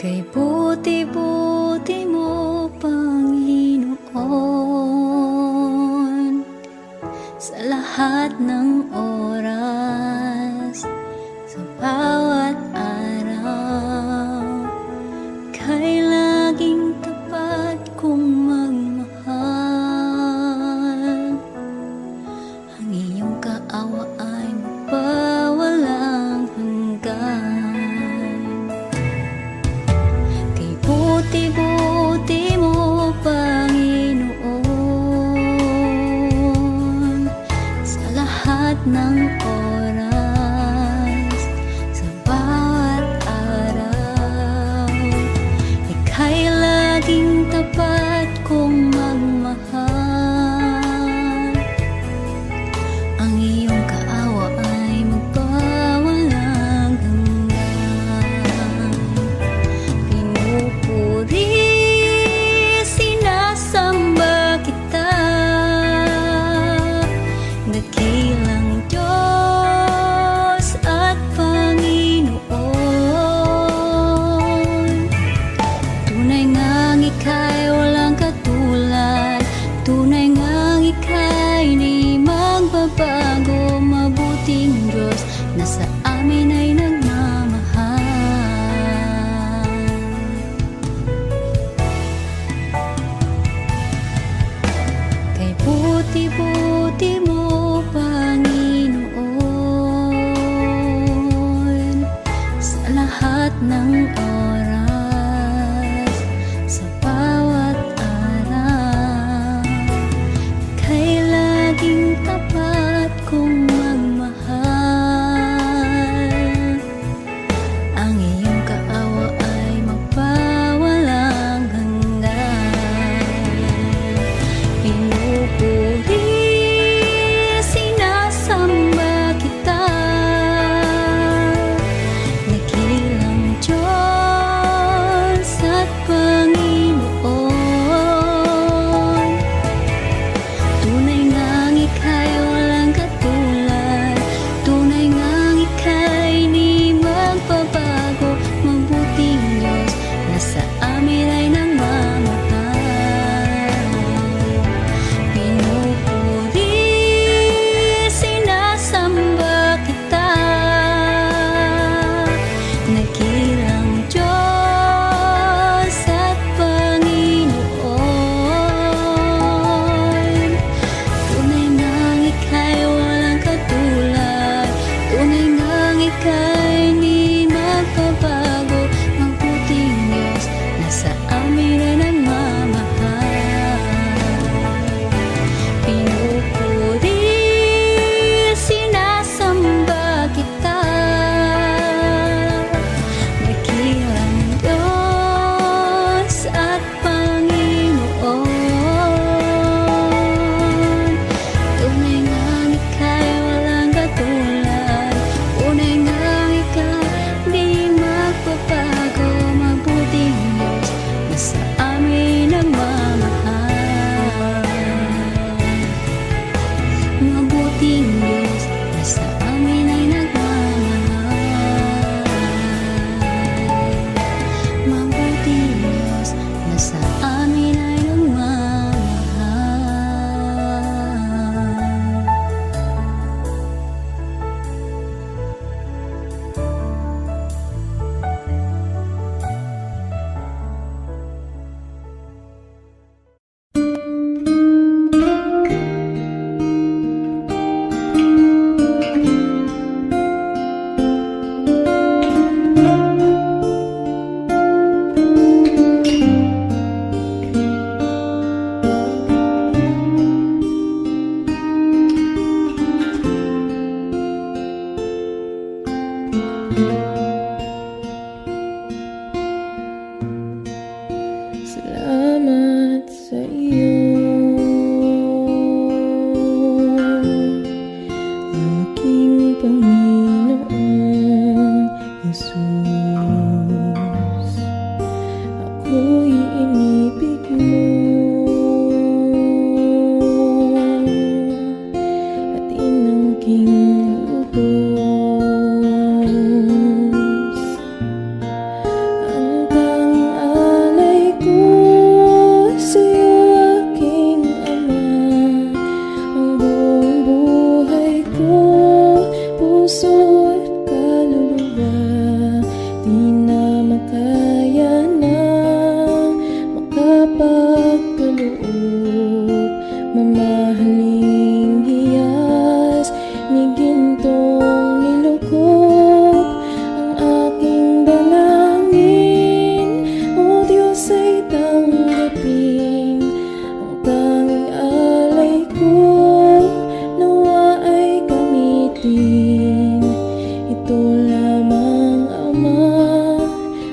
Kay buti-buti mo, Panginoon, sa lahat ng oras, sa bawat araw, kay laging tapat kong magmahal. Ang iyong kaawa ay magpawalang hanggan. Buti-buti mo, Panginoon, sa lahat ng oras, sa bawat araw, ika'y laging tapat kong magmahal. Ang iyong kaawa ay magpawalang hanggan. Sinasamba kita, dakilang Diyos at Panginoon. Tunay ngang ika'y walang katulad, tunay ngang ika'y di magbabago. Mabuting Diyos na sa amin ay nagmamahal. Buti-buti mo, Panginoon, sa lahat ng oras, sa bawat araw, kay laging tapat kong magmahal. Ang iyong kaawa ay magpawalang hanggan. Sinasamba kita, dakilang Diyos at kaluluwa, di na makaya na makapagkaloob. Mamahaling hiyas ni gintong nilukop ang aking dalangin. O Diyos ay tanggapin ang tanging alay ko, nawa ay gamitin. Ito lamang, Ama,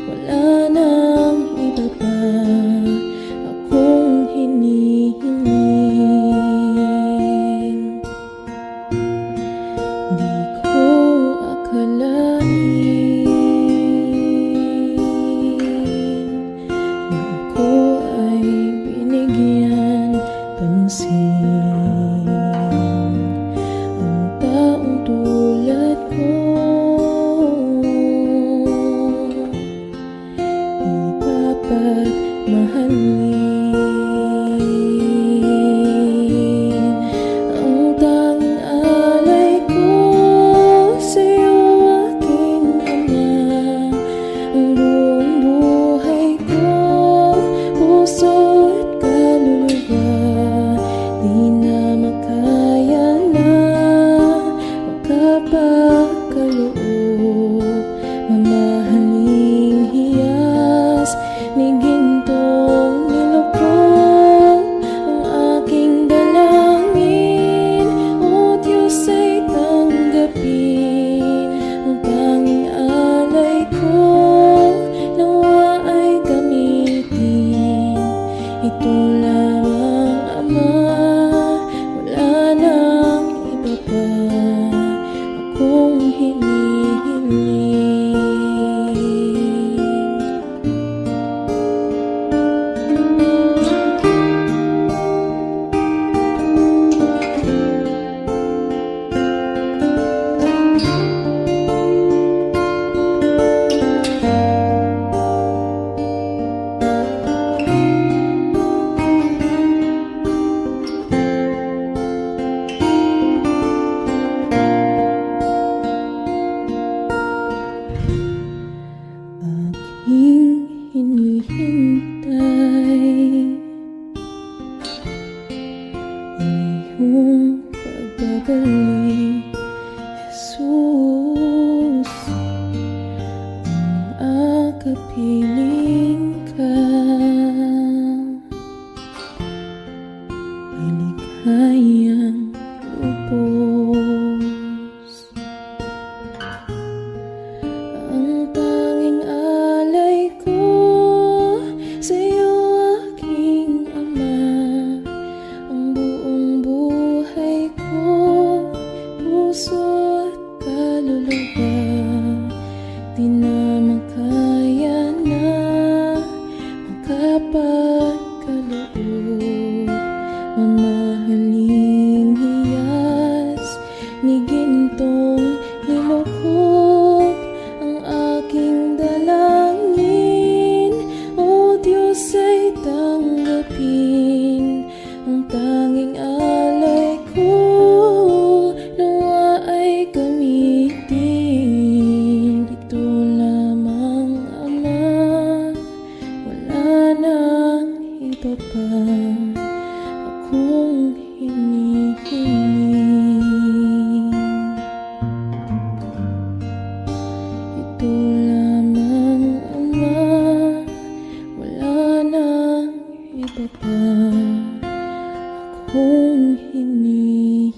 wala nang iba pa akong hinihiling. Di ko akalain na ako ay binigyan pansin. Ang taong tulad ko di dapat mahalin. Ang tanging alay ko sa'yo, aking Ama, ang buong buhay ko, puso at kaluluwa, di na makaya na makapagkaloob. Mamahaling hiyas ni gintong nilukop ang aking dalangin. O Diyos ay tanggapin ang tanging alay ko, nawa ay gamitin. Ito lamang, Ama, wala nang iba pa akong hinihiling. Aking hinihintay ang iyong pagbabalik, Jesus. Ang akapiling ka ay lighayang lubos. Ang tanging alay ko sa'yo, aking Ama, ang buong buhay ko, puso at kaluluwa, di na makaya na makapagkaloob. Mamahaling hiyas ni gintong nilukop ang aking dalangin. O Diyos ay tanggapin ang tanging alay ko, nawa ay gamitin. Ito lamang, Ama, wala nang iba pa akong hinihiling. Ito lamang, Ama, wala nang iba pa akong hinihiling.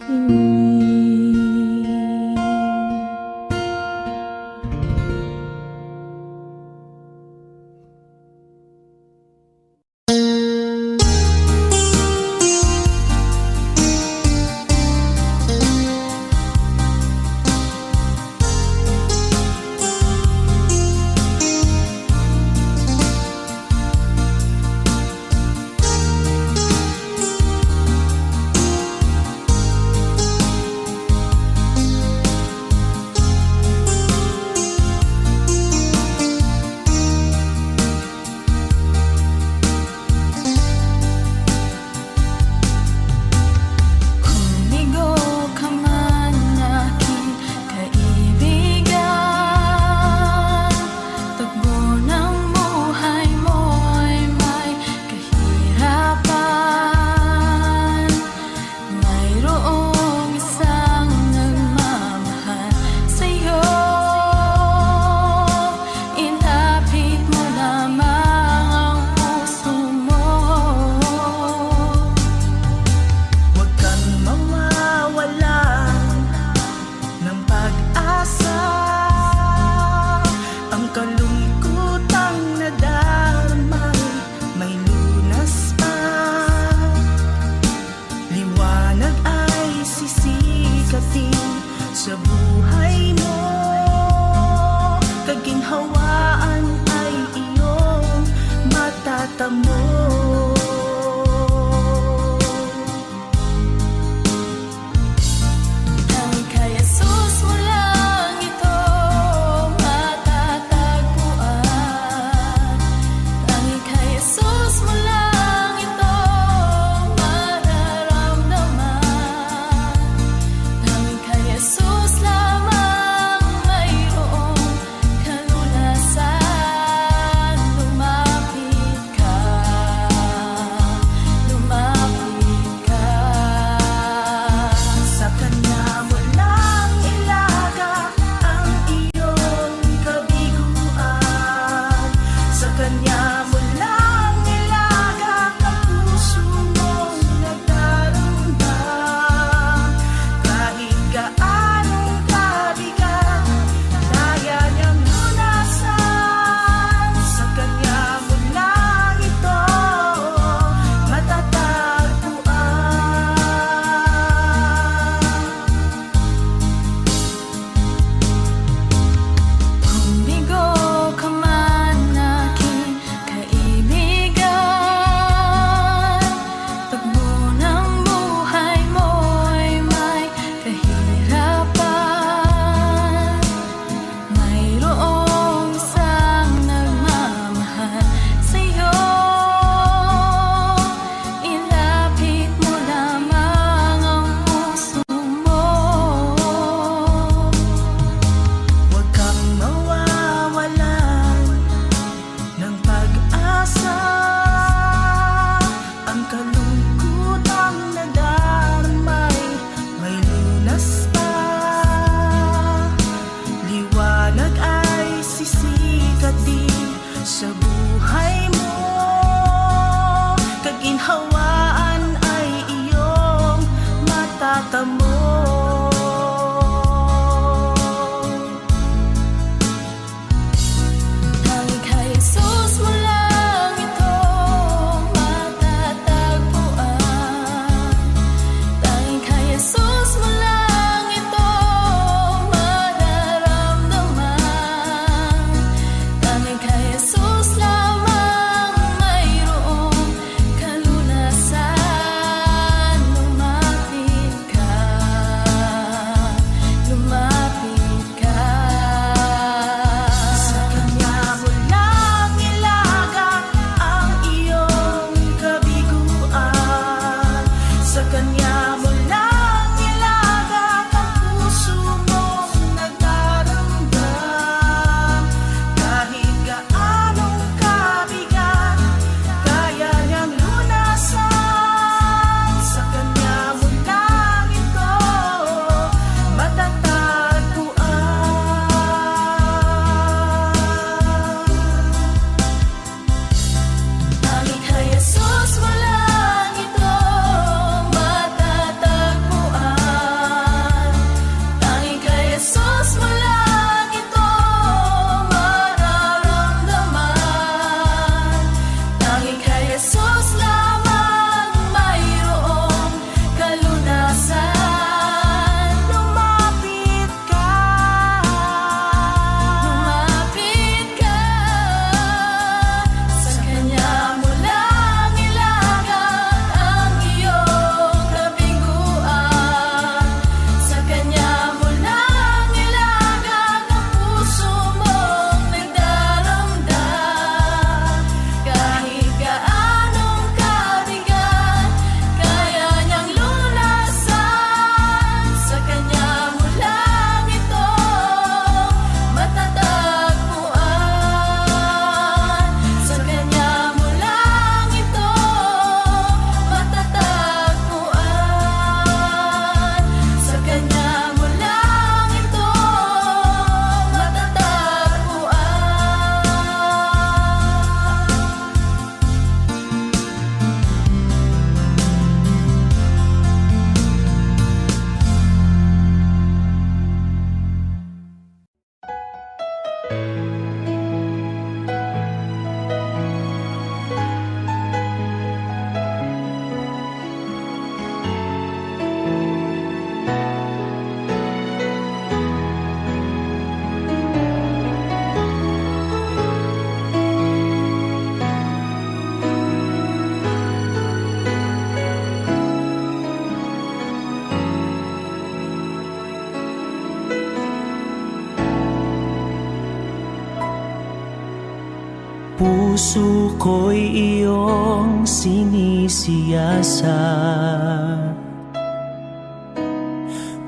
Puso ko'y iyong sinisiyasat,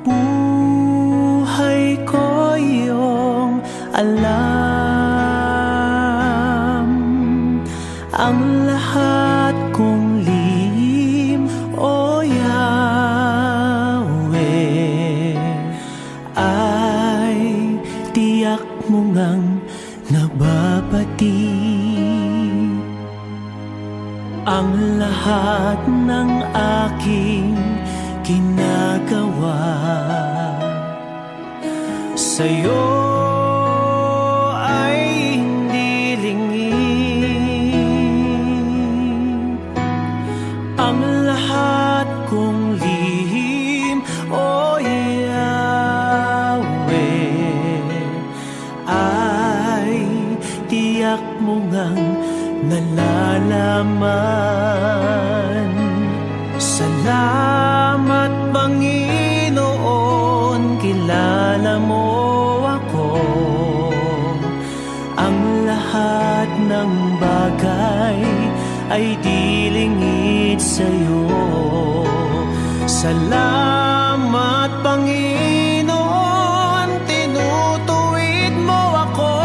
buhay ko iyong alam. Ang lahat kong lihim, O Yahweh, ay tiyak mo ngang nababati. Ang lahat ng aking ginagawa sa'yo ay hindi lingid. Ang lahat kong lihim, O Yahweh, ay tiyak mo ngang nalalaman. Salamat, Panginoon, kilala mo ako. Ang lahat ng bagay ay di lingid sa'yo. Salamat, Panginoon, tinutuwid mo ako.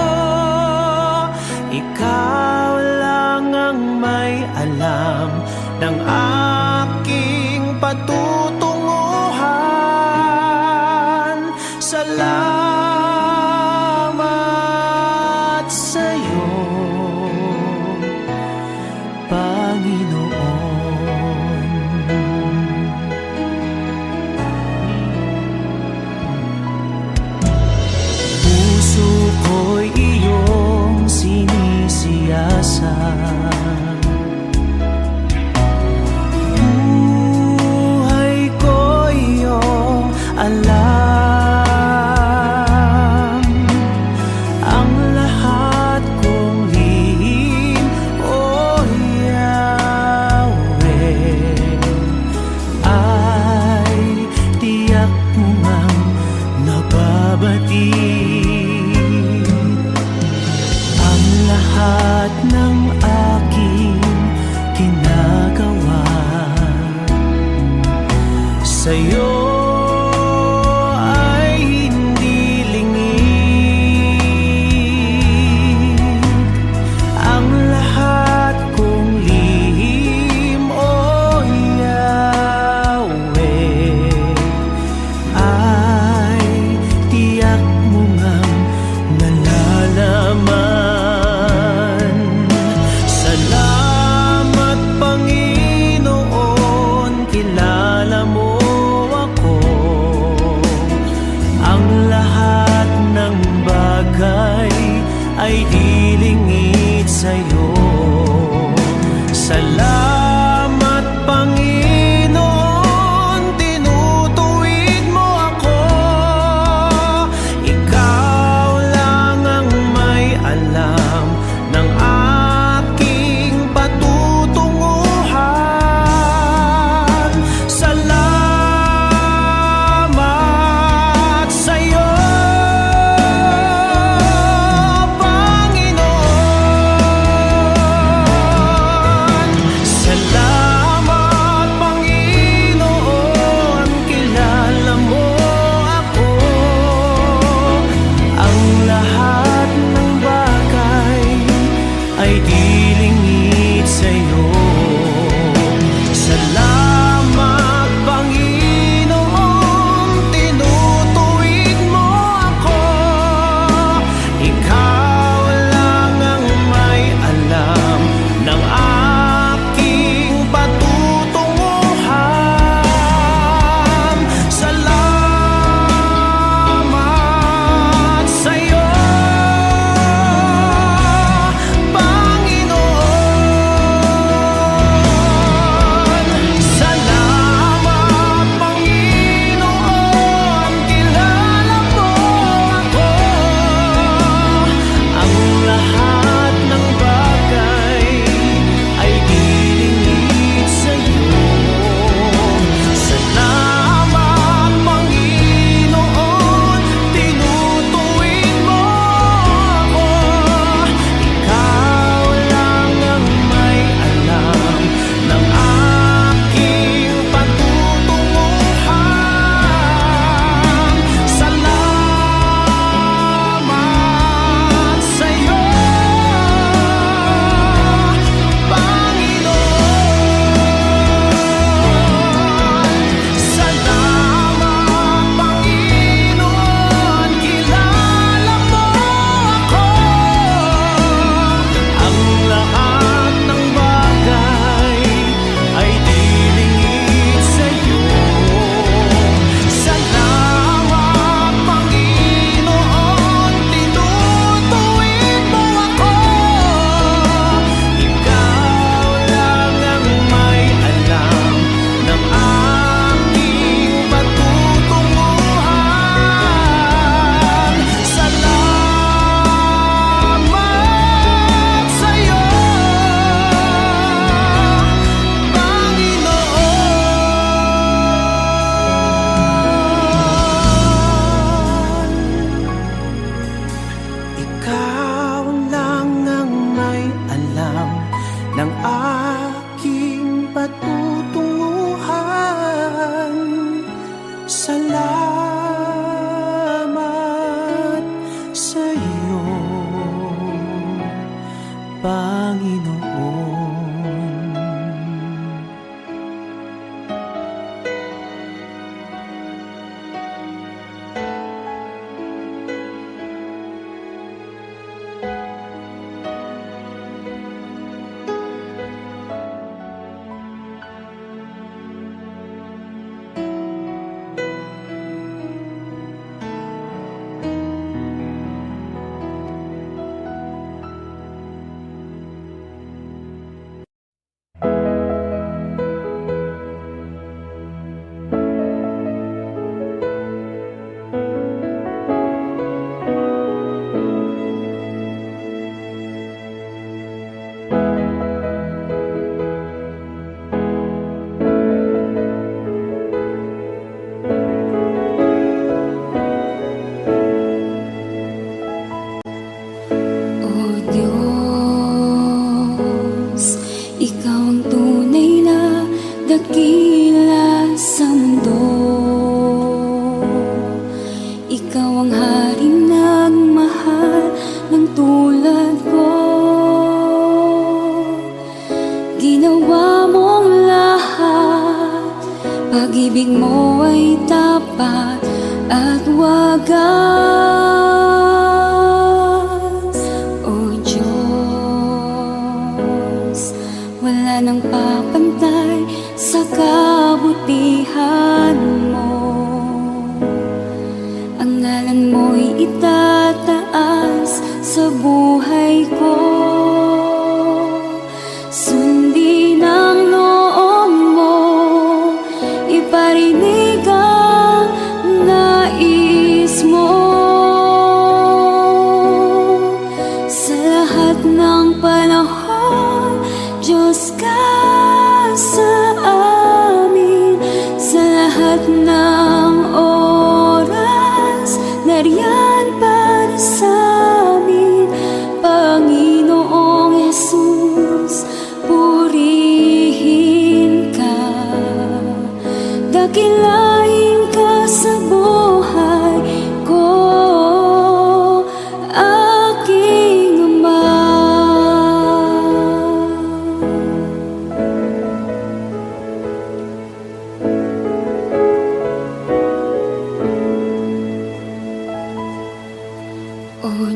Ikaw lang ang may alam ng aking patutunguhan. Salamat sa'yo, Panginoon. Puso ko'y iyong sinisiyasat, buhay ko iyong alam. Ang lahat kong lihim, O Yahweh, ay tiyak mo ngang nababati. Ang lahat ng aking ginagawa sa'yo ay hindi lingid. Ang lahat kong lihim, O Yahweh, ay tiyak mo ngang nalalaman. Salamat, Panginoon, kilala mo ako. Ang lahat ng bagay ay di lingid sa'yo. Salamat, Panginoon, tinutuwid mo ako. Ikaw lang ang may alam ng aking patutunguhan. Salamat sa'yo, Panginoon.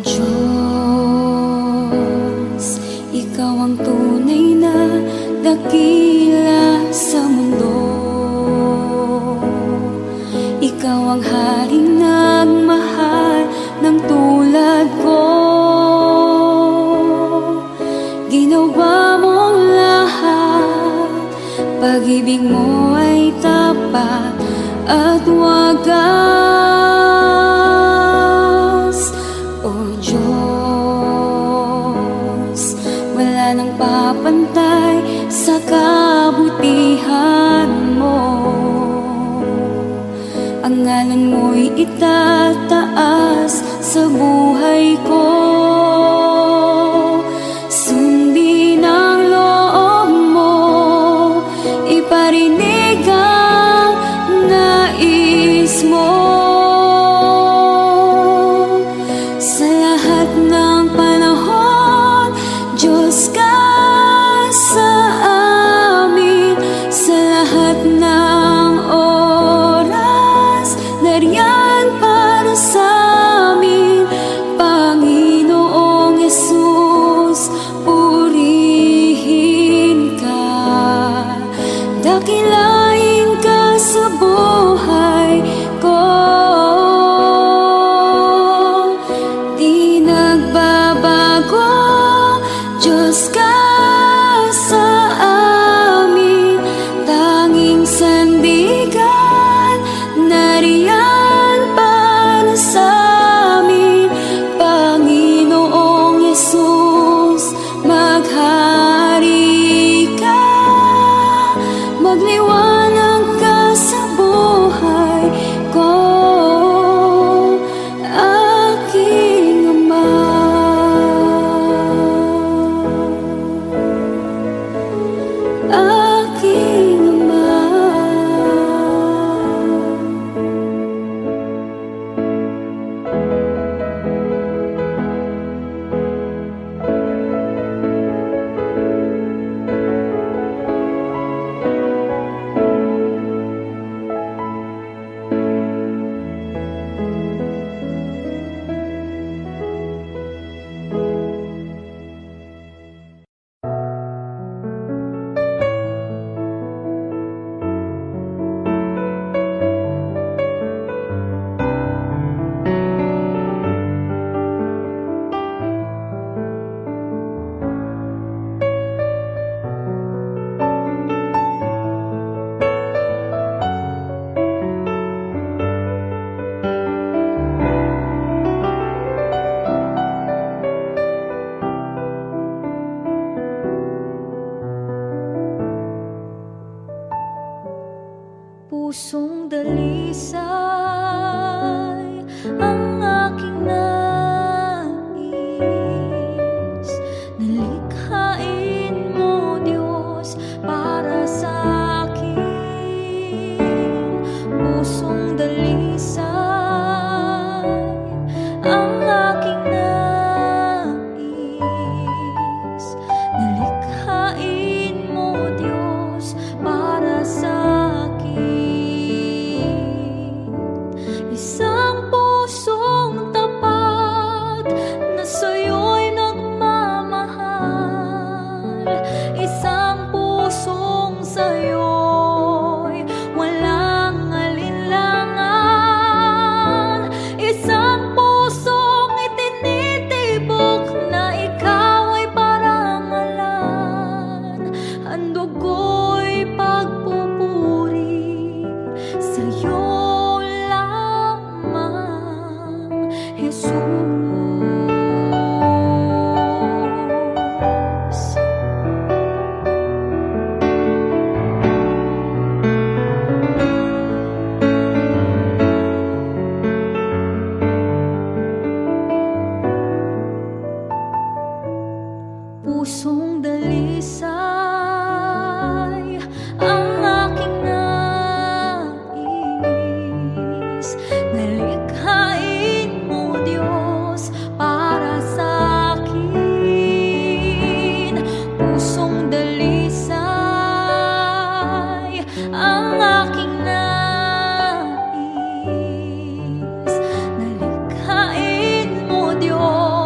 Diyos, ikaw ang tunay na dakila sa mundo. Ikaw ang haring nagmahal ng tulad ko. Ginawa mong lahat, pag-ibig mo ay tapat at wagas. O Diyos, wala nang papantay sa kabutihan mo. Ang ngalan mo'y itataas sa buhay ko. Sundin ang loob mo, iparinig ang nais mo. Sa lahat ng panahon, Diyos ka sa amin. Sa lahat ng oras, nariyan para sa amin. Panginoong Yesus, purihin ka. Dakilain ka sa buhay ko. Di nagbabago, Diyos ka sa amin. Tanging sandigan, nariyan para sa amin. Panginoong Yesus, maghari ka. Magliwanag ka sa buhay ko, aking Ama. Aking Ama. Pusong dalisay ang aking nais. Nalikhain mo, Diyos, para sa akin. Pusong dalisay ang aking nais. Nalikhain mo, Diyos, para sa akin. Isang pusong tapat na sa'yo'y nagmamahal. Isang pusong sa'yo'y walang alinlangan. Isang pusong itinitibok na ikaw ay parangalan. Ang dugo'y pagpupuri sa'yo lamang, Jesus. Pusong dalisay ang aking nais. Nalikhain mo, Diyos, para sa akin. Pusong dalisay ang aking nais. Nalikhain mo, Diyos,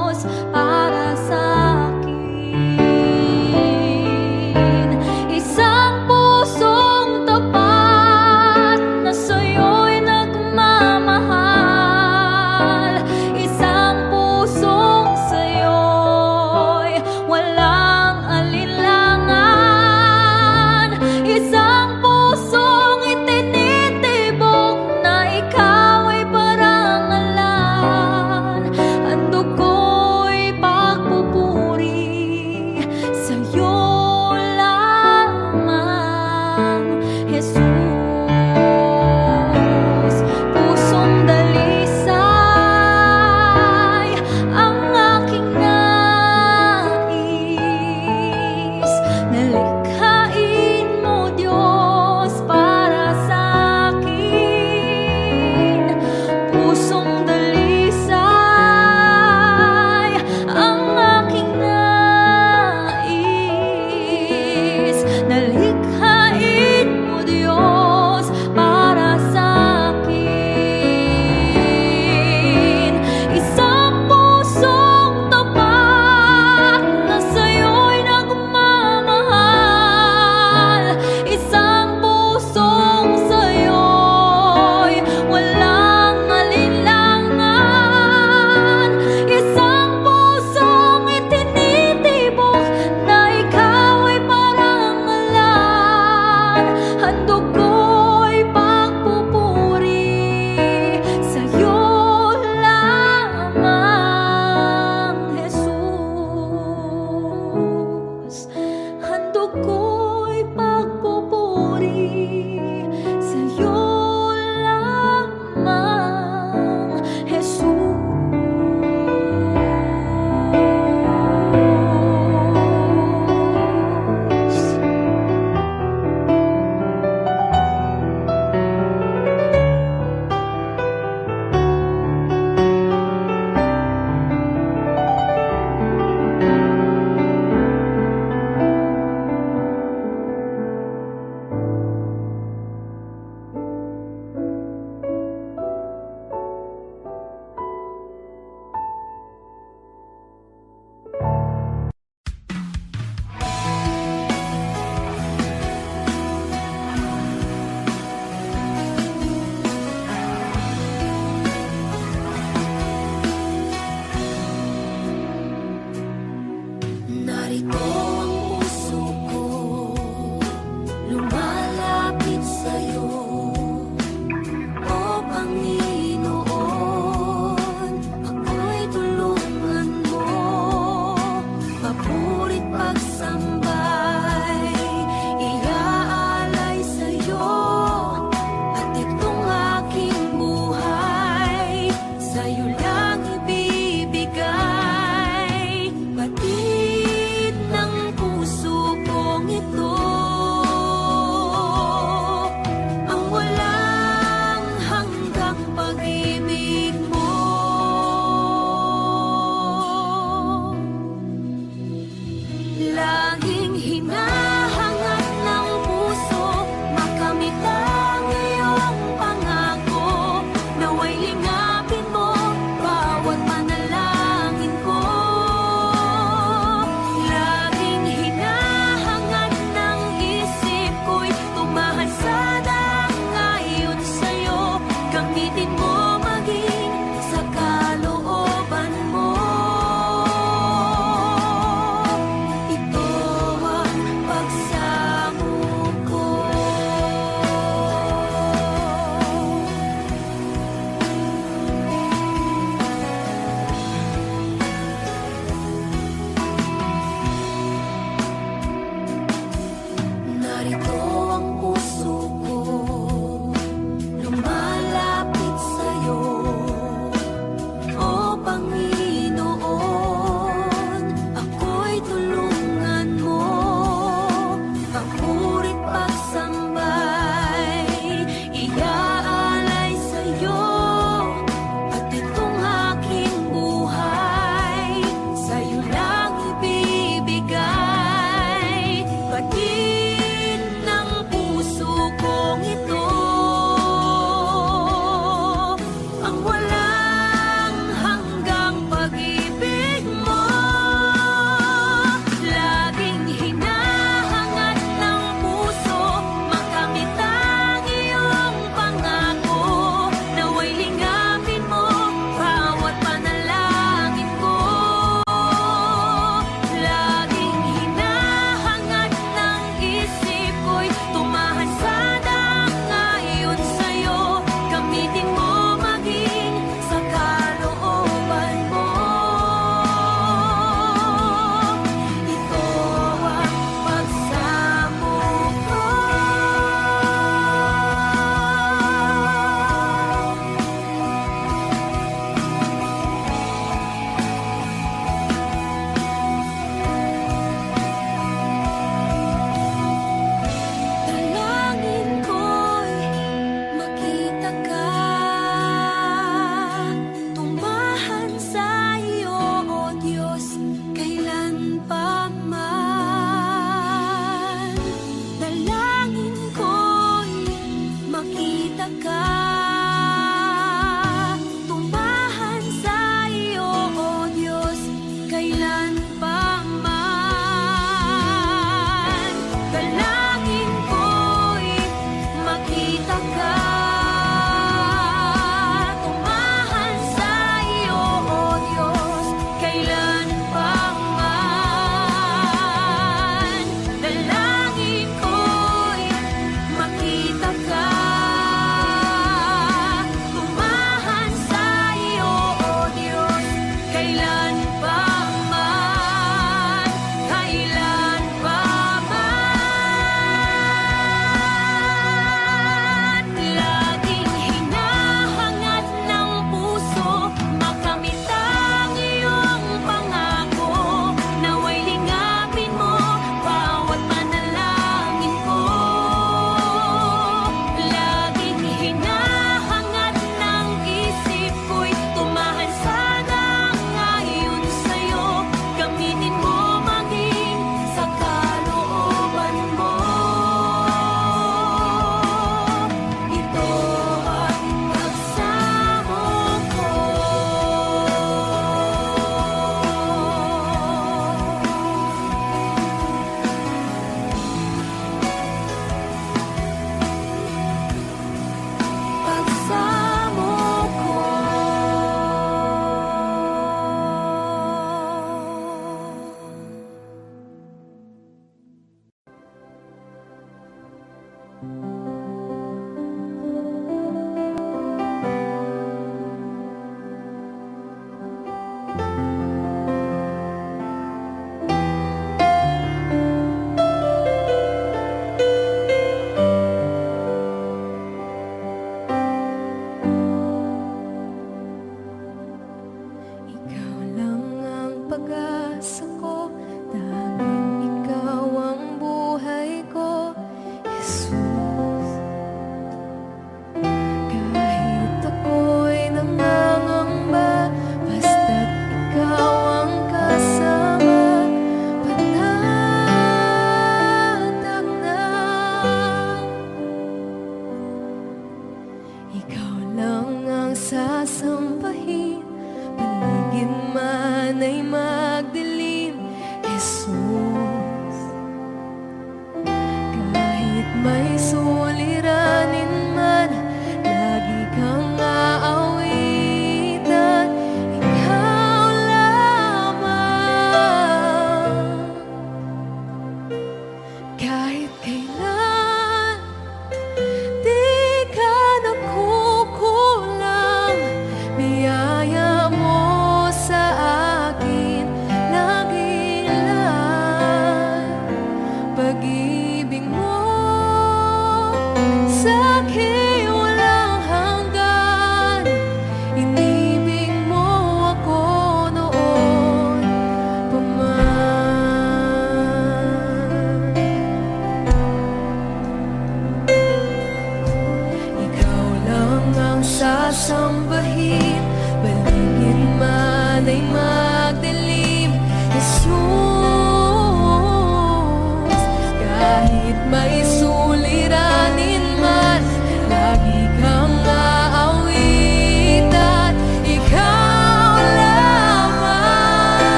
Narito ang puso ko, lumalapit sa'yo. O Panginoon, ako'y tulungan mo. Papurit pagsambay, iaalay sa'yo. At itong aking buhay, sa'yo lang ibibigay. Batid ng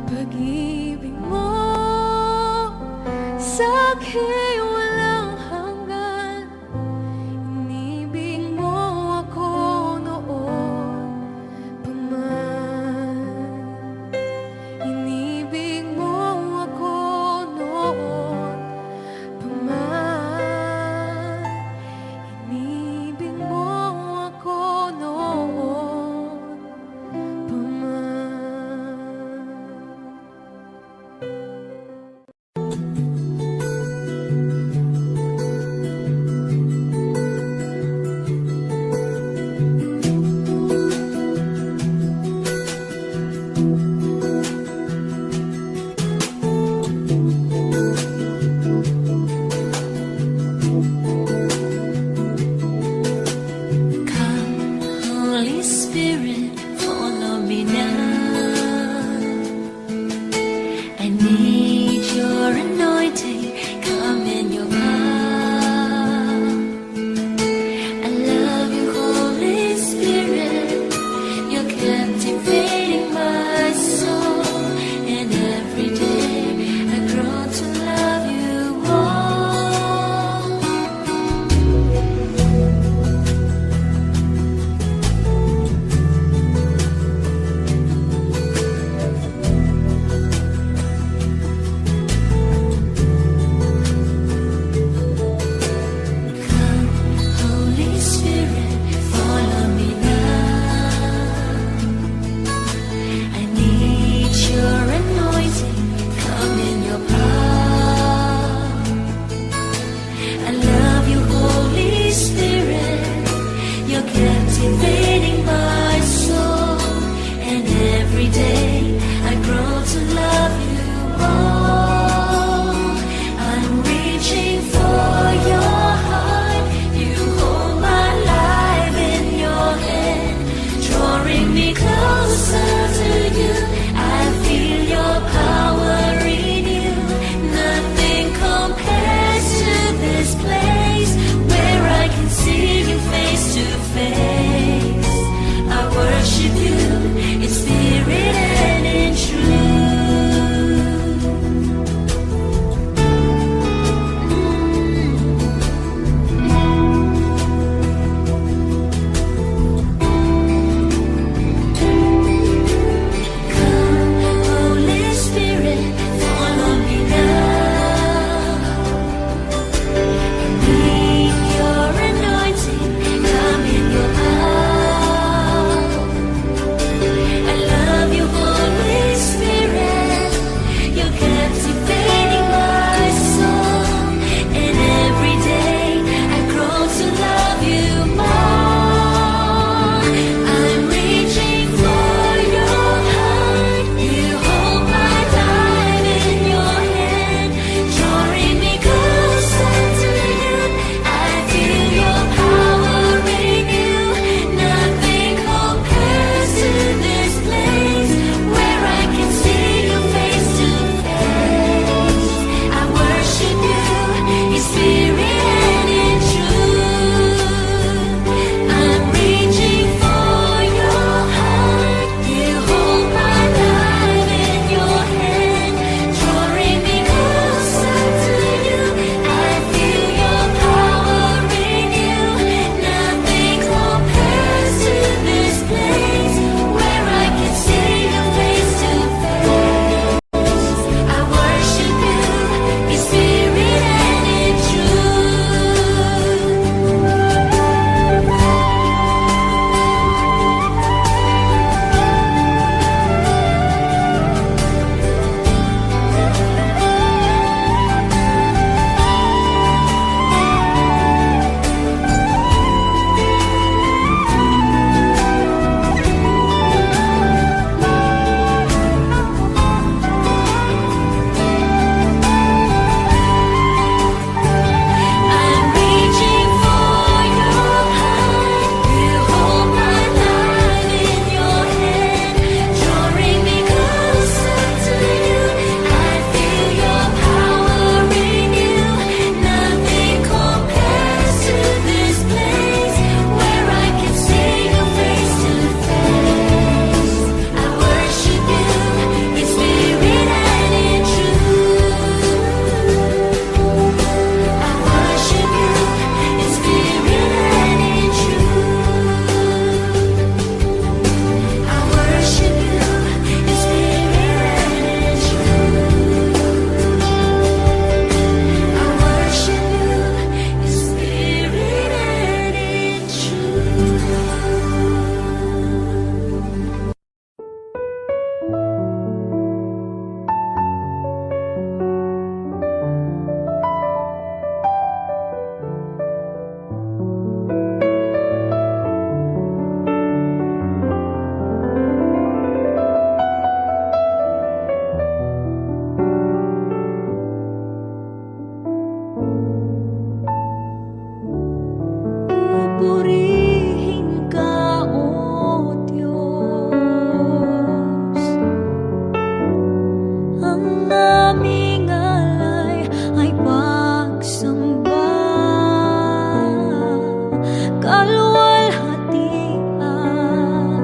Pag-ibig mo sa'kin walang hanggan. Inibig mo ako noon pa man. Inibig mo ako noon pa man. Inibig mo ako noon pa man. Come, Holy Spirit, follow me now. I need your anointing, come in your power. I love you, Holy Spirit, you're captivating my soul. And every day I grow to love you more. Come, Holy Spirit, follow me now. I need your anointing, come in your power. I love you, Holy Spirit, you're captivating my soul. And every day I grow to love you more. I'm reaching for your heart, you hold my life in your hand, drawing me closer to you. I feel your power in you. Nothing compares to this place where I can see you face to face. I worship you in spirit and in truth. Ang aming alay ay pagsamba, kaluwalhatian,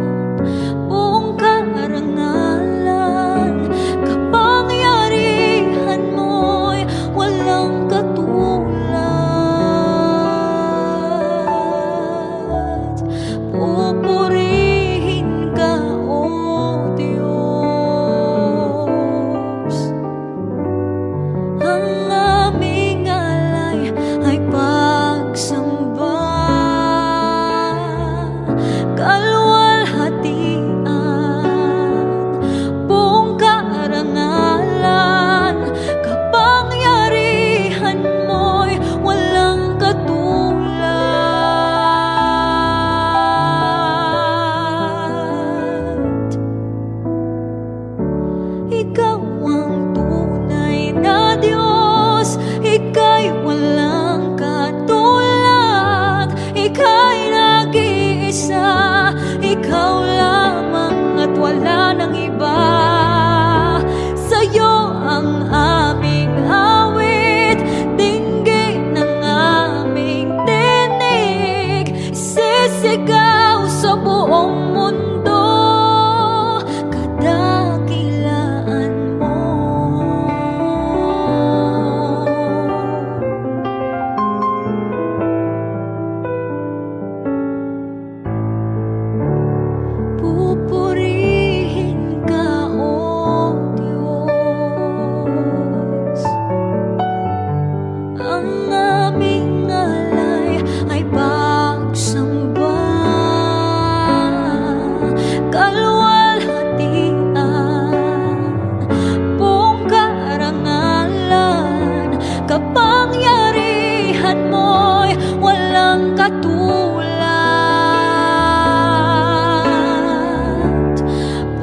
buong karangalan, kapangyarihan mo'y walang katulad. Pupurihin ka, O Diyos. Ang aming alay ay pagsamba, kaluwalhatian, buong karangalan, kapangyarihan mo'y walang katulad. Ikaw ang tunay na Diyos, Ika'y walang katulad, Ika'y nag-iisa, Ikaw lamang at wala nang iba. Sa'yo ang aming awit, dinggin ang aming tinig, isisigaw sa buong mundo, kadakilaan mo. Pupurihin ka, O Diyos. Ang aming alay ay pagsamba, kaluwalhatian, buong karangalan, kapangyarihan mo'y walang katulad.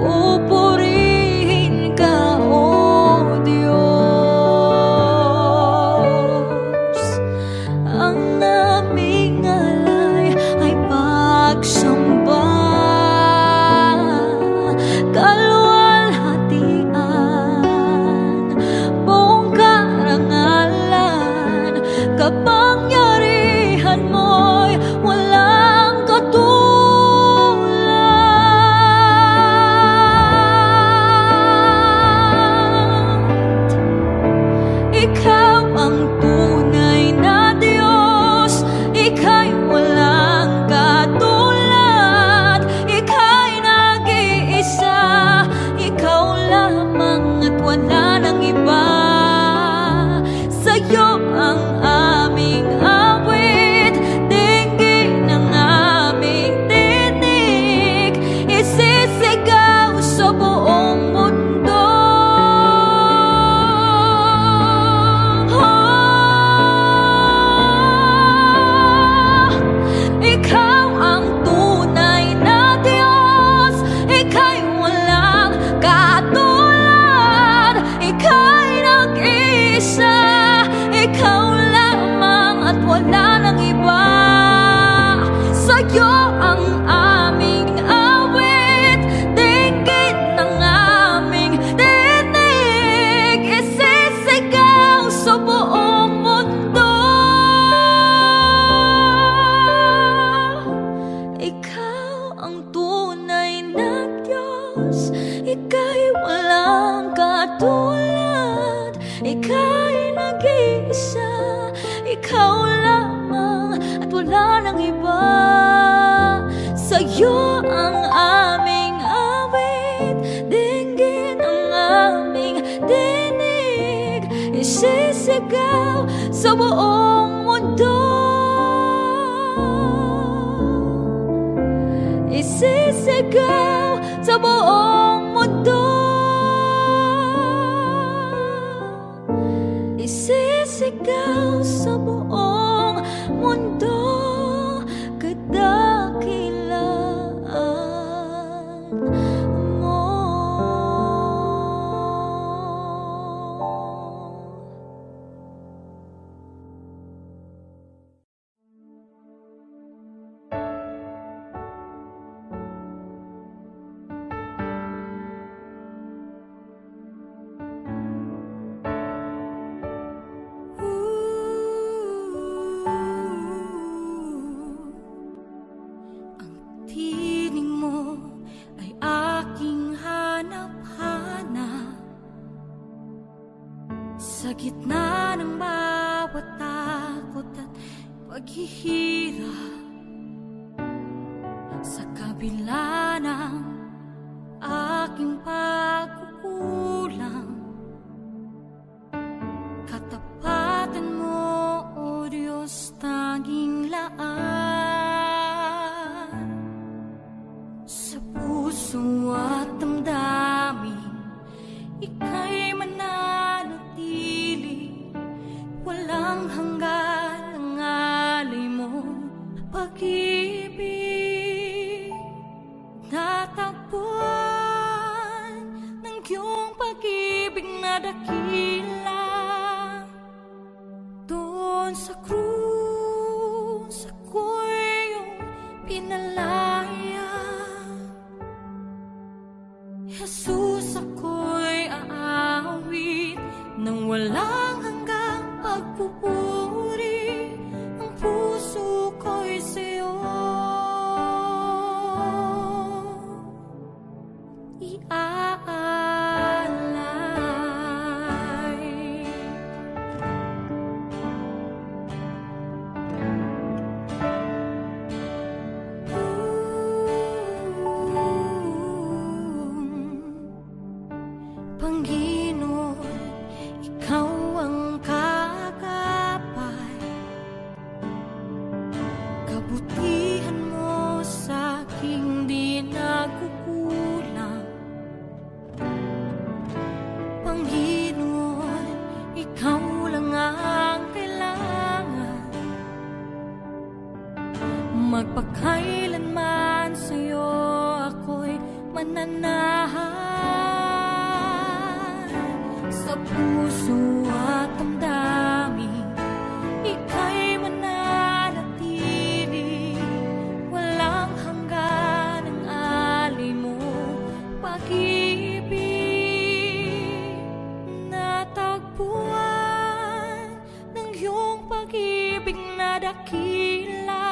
Pupurihin ka, O Diyos. Ang aming alay ay pagsamba, kaluwalhatian, buong karangalan, kapangyarihan mo'y walang katulad. Ikaw ang tunay na Diyos, Ika'y walang katulad, Ika'y nag-iisa, Ikaw lamang at wala nang iba. Sa'yo ang aming awit, dinggin ang aming tinig, isisigaw sa buong mundo. Ikaw ang tunay na Diyos, Ika'y walang katulad, Ika'y nag-iisa, Ikaw lamang at wala nang iba. Sa'yo ang aming awit, dinggin ang aming tinig, isisigaw sa buong mundo. Ikaw ang tunay na Diyos, Ika'y walang katulad, Ika'y nag-iisa, Ikaw lamang at wala nang iba. Sa'yo ang aming awit, dinggin ang aming tinig, isisigaw sa buong mundo. Isisigaw sa buong mundo. Isisigaw sa buong mundo, kadakilaan mo. Sa gitna ng bawat takot at paghihirap, sa kabila ng aking pagkukulang, katapatan mo, O Diyos, tanging laan. Sa puso at damdamin, ika'y mananatili, walang hanggan ang alay mo pag-ibig. Natagpuan ng iyong pag-ibig na dakila, doon sa krus ako'y iyong pinalaya. Jesus, ako'y aawit nang walang hanggang pagpupuri. Ang puso ko'y sa'yo iaalay. Panginoon, ikaw ang kagapay, kabutihan mo sa aking di nagkukulang. Panginoon, ikaw lang ang kailangan, magpakailanman sa'yo ako'y mananahan. Sa puso at damdamin, ika'y mananatili, walang hanggan ang alay mo pag-ibig. Natagpuan ng iyong pag-ibig na dakila,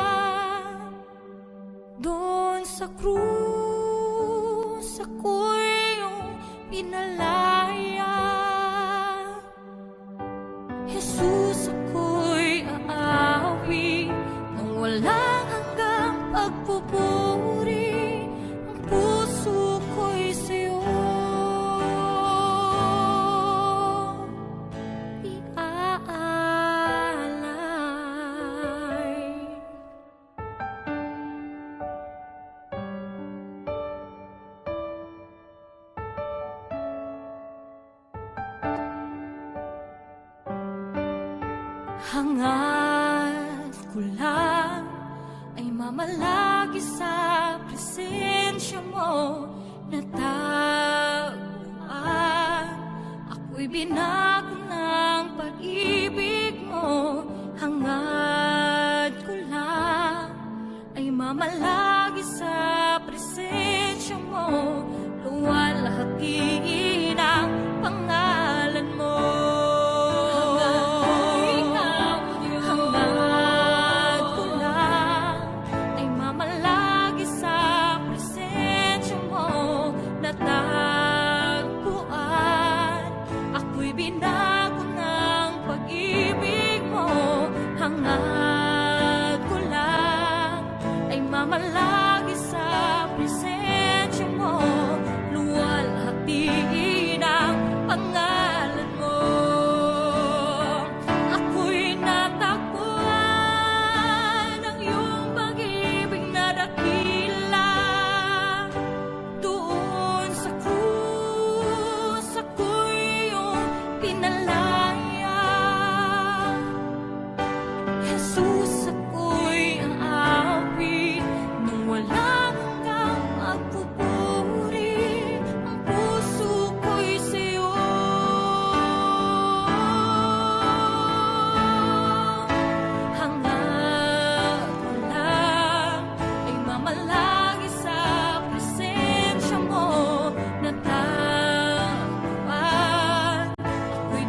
doon sa krus ako'y iyong pinalaya. Jesus, ako'y aawit nang walang hanggang pagpupuri. Ang puso ko'y sa'yo iaalay. Hangad ko lang ay mamalagi sa presensya mo, natagpuan. Ako'y binago ng pag-ibig mo. Hangad ko lang ay mamalagi sa presensya mo, luwalhati ng pangalan mo. Binago ng pag-ibig mo. Hangad ko lang ay mamalagi sa presensya mo, luwalhati ng pangalan mo. Ako'y natagpuan ng iyong pag-ibig na dakila, doon sa krus ako'y pinalaya. Jesus, ako'y aawit nang walang hanggang pagpupuri. Ang puso ko'y sa'yo hangad ko lang ay mamalagi sa presensya mo, natagpuan. Ako'y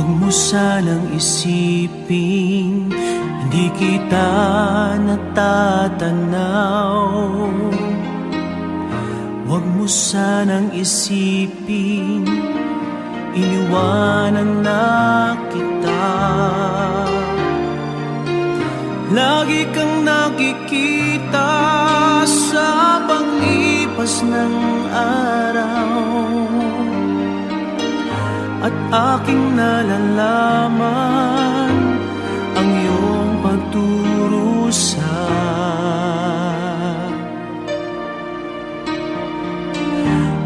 Huwag mo sanang isiping hindi kita natatanaw. Huwag mo sanang isiping iniwanan na kita. Lagi kang nakikita sa paglipas ng araw, at aking nalalaman ang iyong pagdurusa.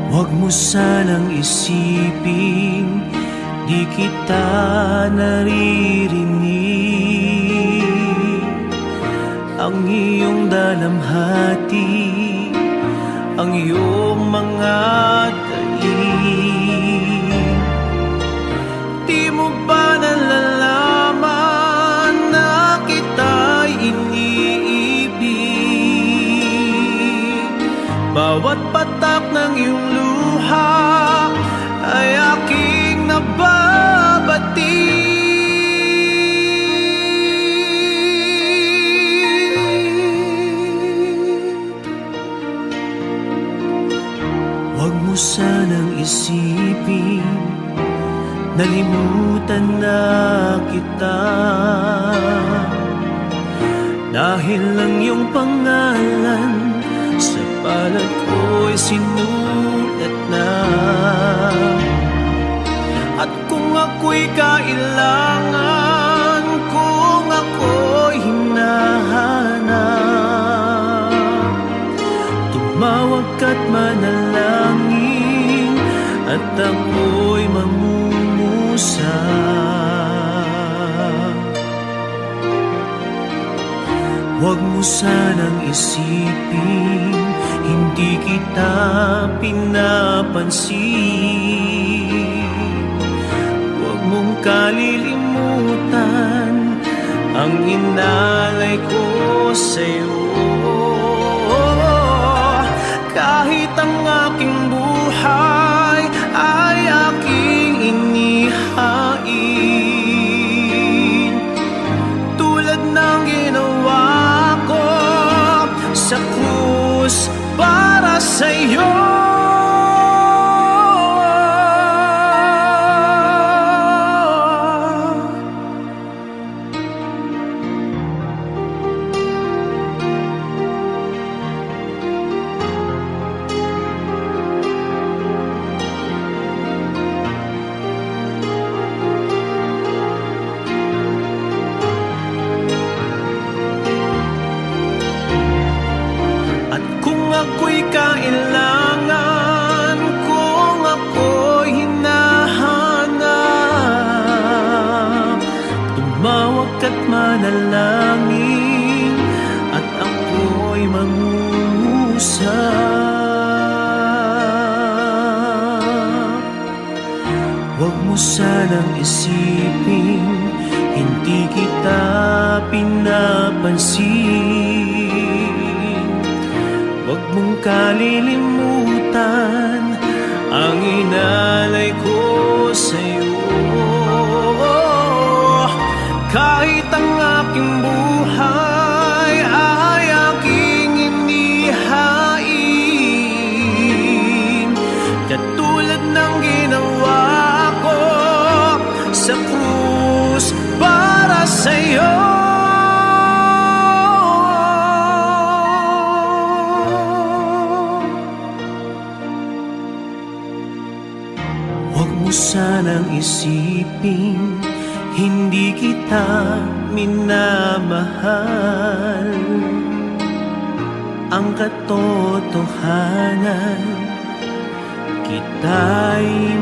Huwag mo sanang isiping di kita naririnig. Ang iyong dalamhati, ang iyong mga daig. Di mo ba nalalaman na kita'y iniibig? Bawat patak ng iyong luha ay aking nababati. Huwag mo sanang isipin nalimutan na kita, dahil ang iyong pangalan sa palad ko'y sinulat na. At kung ako'y kailangan, kung ako'y hinahanap, tumawag ka't manalangin at ako'y mamumusa. Huwag mo sanang isipin hindi kita pinapansin. Huwag mong kalilimutan ang inalay ko sa'yo. Kahit ang aking buhay ay aking inihain, tulad ng ginawa ko sa krus para sa'yo. Ako'y kailangan, kung ako'y hinahanap, tumawag ka't manalangin at ako'y mangungusap. Huwag mo sanang isipin hindi kita pinapansin. Huwag mong kalilimutan ang inalay ko sa'yo. Kahit ang aking buhay ay aking inihain, katulad ng ginawa ko sa krus para sa'yo. Huwag mo sanang isiping hindi kita minamahal. Ang katotohanan, kita'y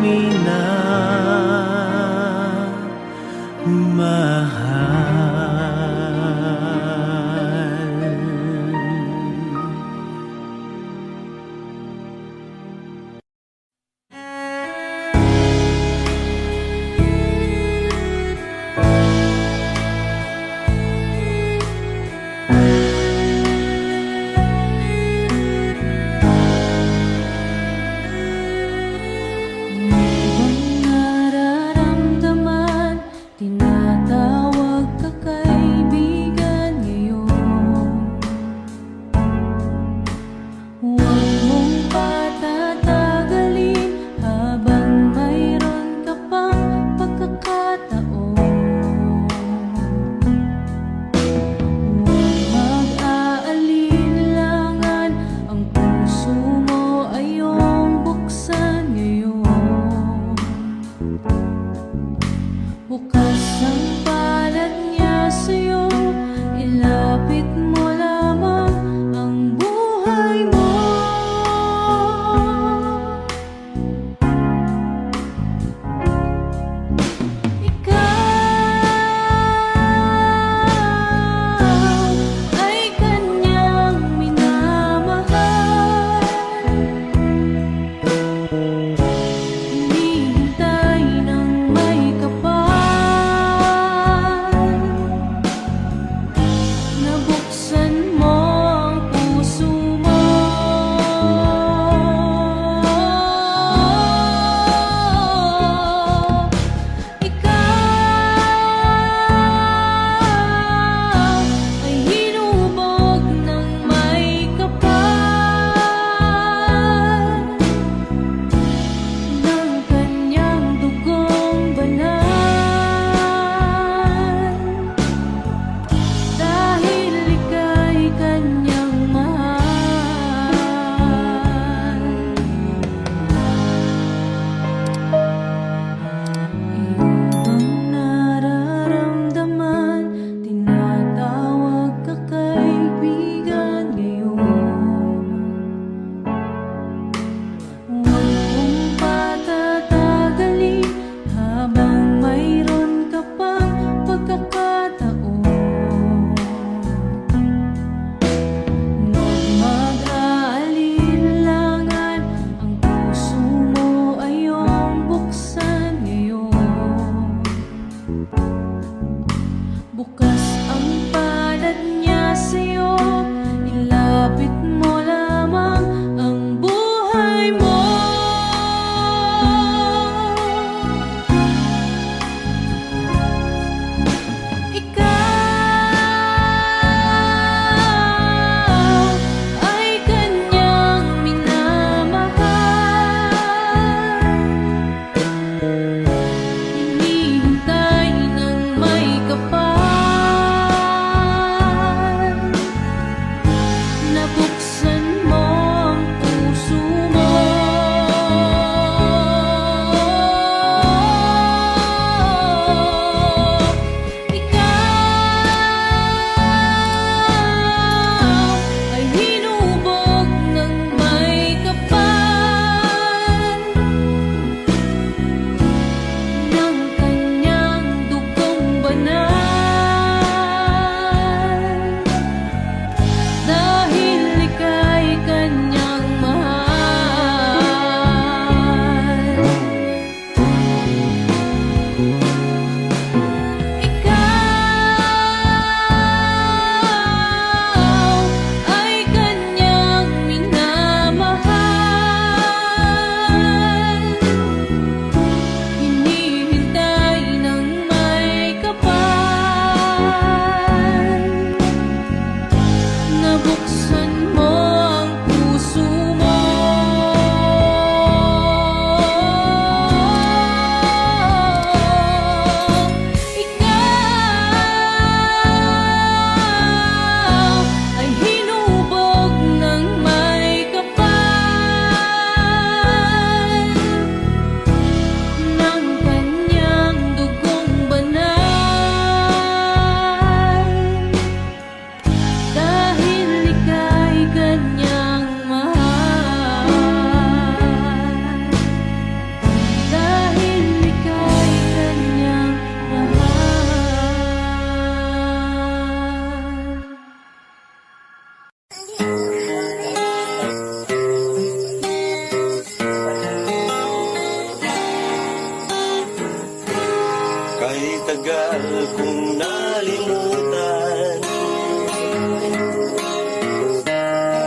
Matagal kong nalimutan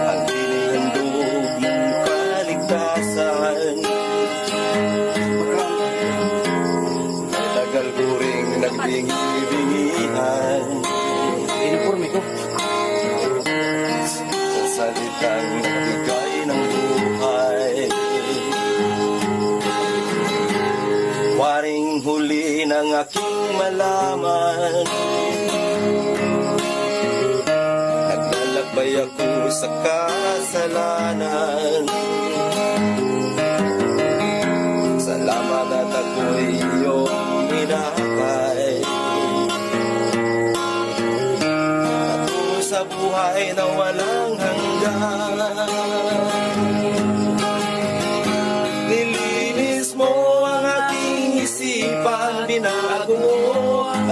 ang inihandog mong kaligtasan. Matagal ko ring nagbingi-bingihan Uniforme ko. sa salitang nagbigay ng buhay. Waring huli ng aking malaman, naglalakbay ako sa kasalanan. Salamat at ako'y iyong inakay, patungo sa buhay na walang hanggan. Nilinis mo ang aking isipan, binago mo ang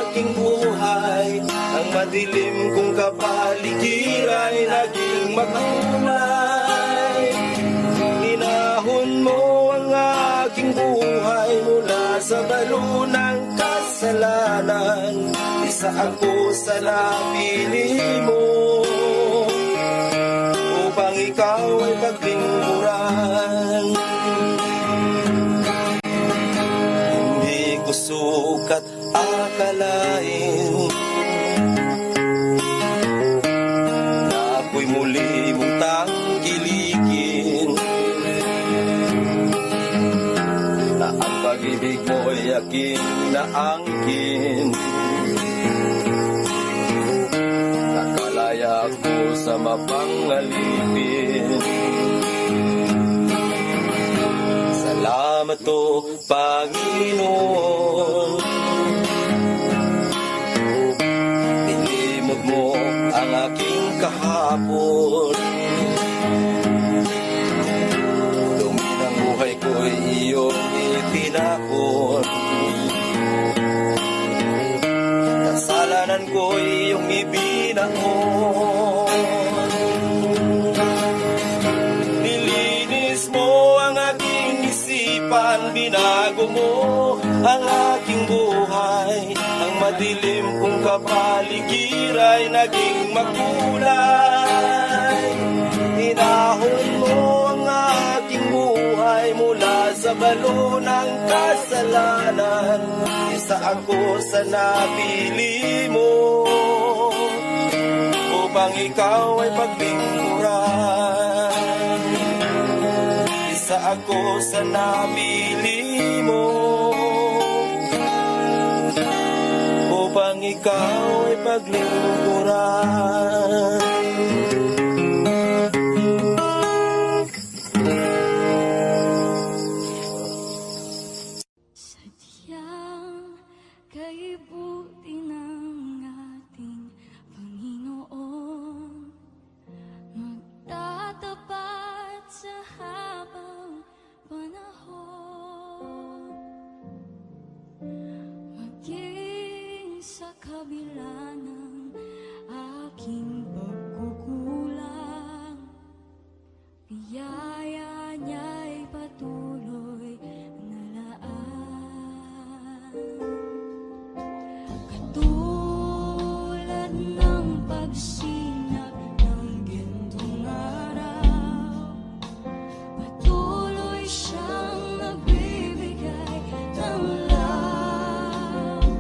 aking buhay. Ang madilim kong kapaligiran ay naging makulay. Inahon mo ang aking buhay mula sa balo ng kasalanan. Isa ako sa napili mo upang ikaw ay paglingkuran. Hindi ko sukat akalain na ako'y muli mong tangkilikin, na ang pag-ibig mo'y aking naangkin. Nakalaya ako sa mapangalipin. Salamat o Panginoon, nilimot mo ang aking kahapon. Dumi ng buhay ko'y iyong itinapon. Kasalanan ko'y iyong ibinangon. Nilinis mo ang aking isipan, binago mo ang aking buhay. Ang madilim kong kapaligiran ay naging makulay. Inahon mo ang aking buhay mula sa balo ng kasalanan. Isa ako sa napili mo upang ikaw ay paglingkuran. Isa ako sa napili mo upang ikaw ay paglingkuran. Sadyang kay buti ng ating Panginoon, magtatapat sa habang panahon, maging sa kabila ng aking pagkukulang. Biyaya niya'y patuloy na laan. Katulad ng pagsinag ng gintong araw, patuloy siyang nagbibigay ng love.